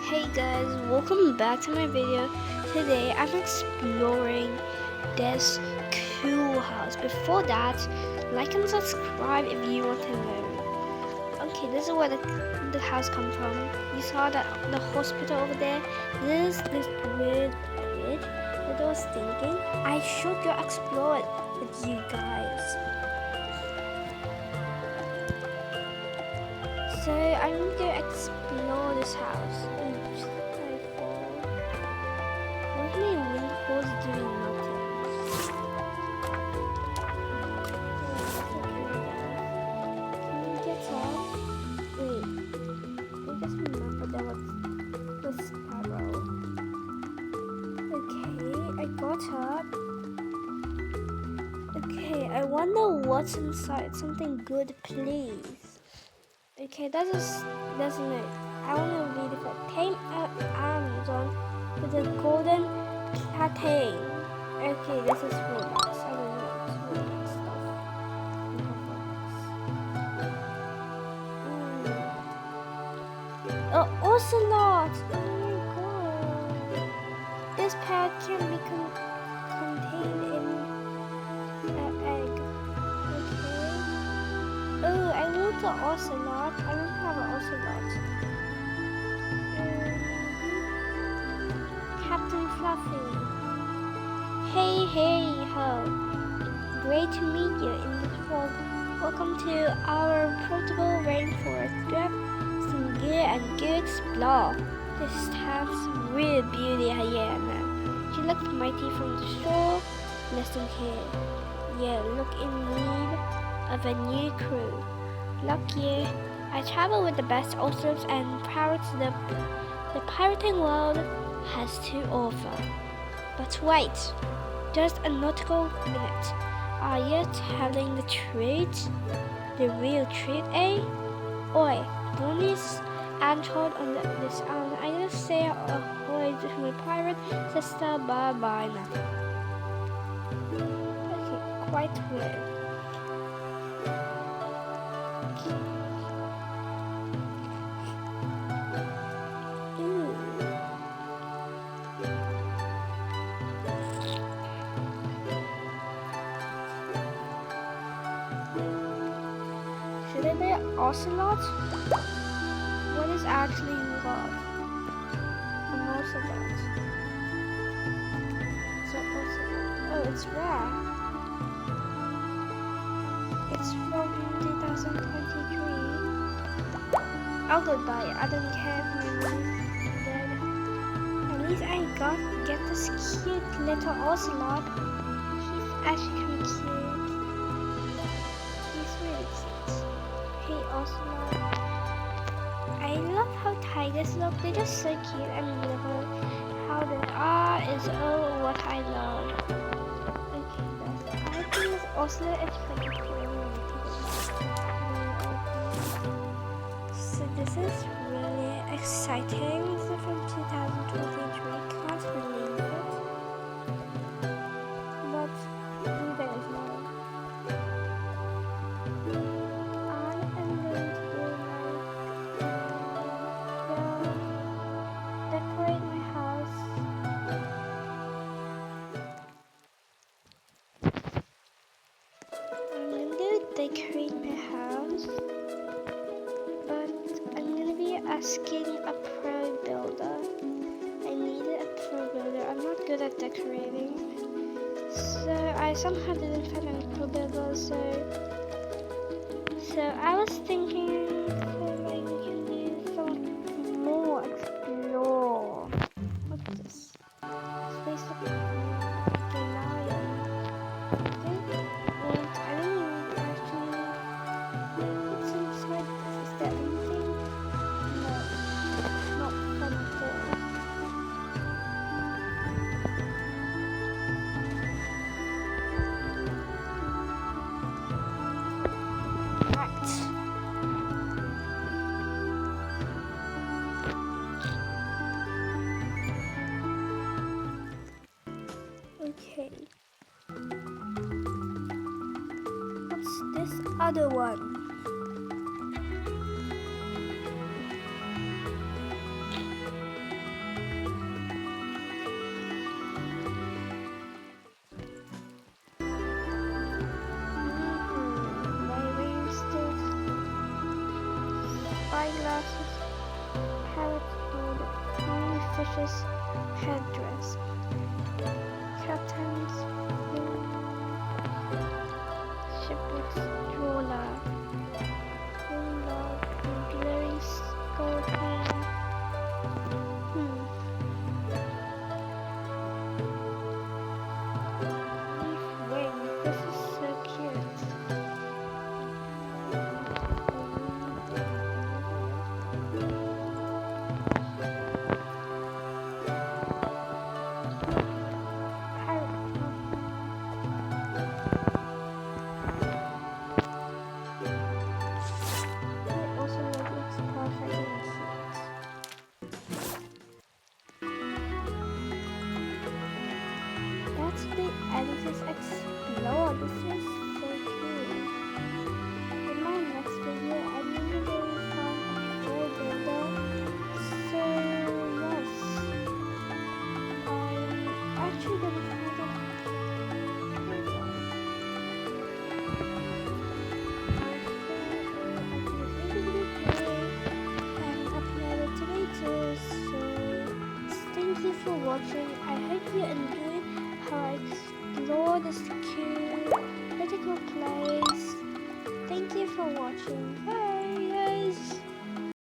Hey guys, welcome back to my video. Today I'm exploring this cool house. Before that, like and subscribe if you want to know. Okay, this is where the house comes from. You saw the hospital over there. This weird bridge that I was thinking I should go explore it with you guys. So I'm going to explore this house. Oops, I fall. What do you mean windfalls doing nothing? Can we get up? Wait, I just remember there was the sparrow. Okay, I got up. Okay, I wonder what's inside. Something good, please. Okay, that's it. I want to read it for tame Amazon with a golden platain. Okay, this is really nice. I don't know, it's really nice stuff. Oh, ocelot! Oh my god! This pet can be contained in an egg. Okay. Oh, I want the ocelot. I don't have an ocelot. Captain Fluffy. Hey ho. Great to meet you in the fog. Welcome to our portable rainforest. Grab some gear and go explore. This town's real beauty here now. She looks mighty from the shore. Listen here. You look in need of a new crew. Luck you. I travel with the best oceans and pirates the pirating world has to offer. But wait, just a nautical minute. Are you telling the truth? The real truth, eh? Oi, Bonnie's anchored on this island. I just say ahoy to my pirate sister, bye-bye now. Okay, quite weird. Should I be ocelot? What is actually involved? An ocelot. So ocelot. Oh, it's rare. It's from 2023. I'll go buy it. I don't care if my money's dead. At least I get this cute little ocelot. He's actually kind of cute. He's really cute. Hey ocelot. I love how tigers look. They're just so cute and little. How they are is what I love. Okay, I think this ocelot is pretty cool. So this is really exciting. This is from 2023. Can't believe it. But you guys know. I am going to do decorate my house. I'm going to decorate my house. But I'm going to be asking a pro builder. I needed a pro builder. I'm not good at decorating. So I somehow didn't find any pro builder. So I was thinking like we can do some more explore. What's this? Space up. Okay, now I didn't actually what's inside this? Is there anything? No, not fun at all. Right. Okay. What's this other one? eyeglasses, parrots on tiny fish's headdress, captain's shipwreck's stroller, log, and glaring scorpion. Leaf wing, this is so cute. That's the end of this explore. This is so cool. In my next video, I'm really going to find a toy builder. So yes, I'm actually going to find a toy builder. And upload it later. So thank you for watching. I hope you enjoyed how I explore this cute, critical place. Thank you for watching. Bye.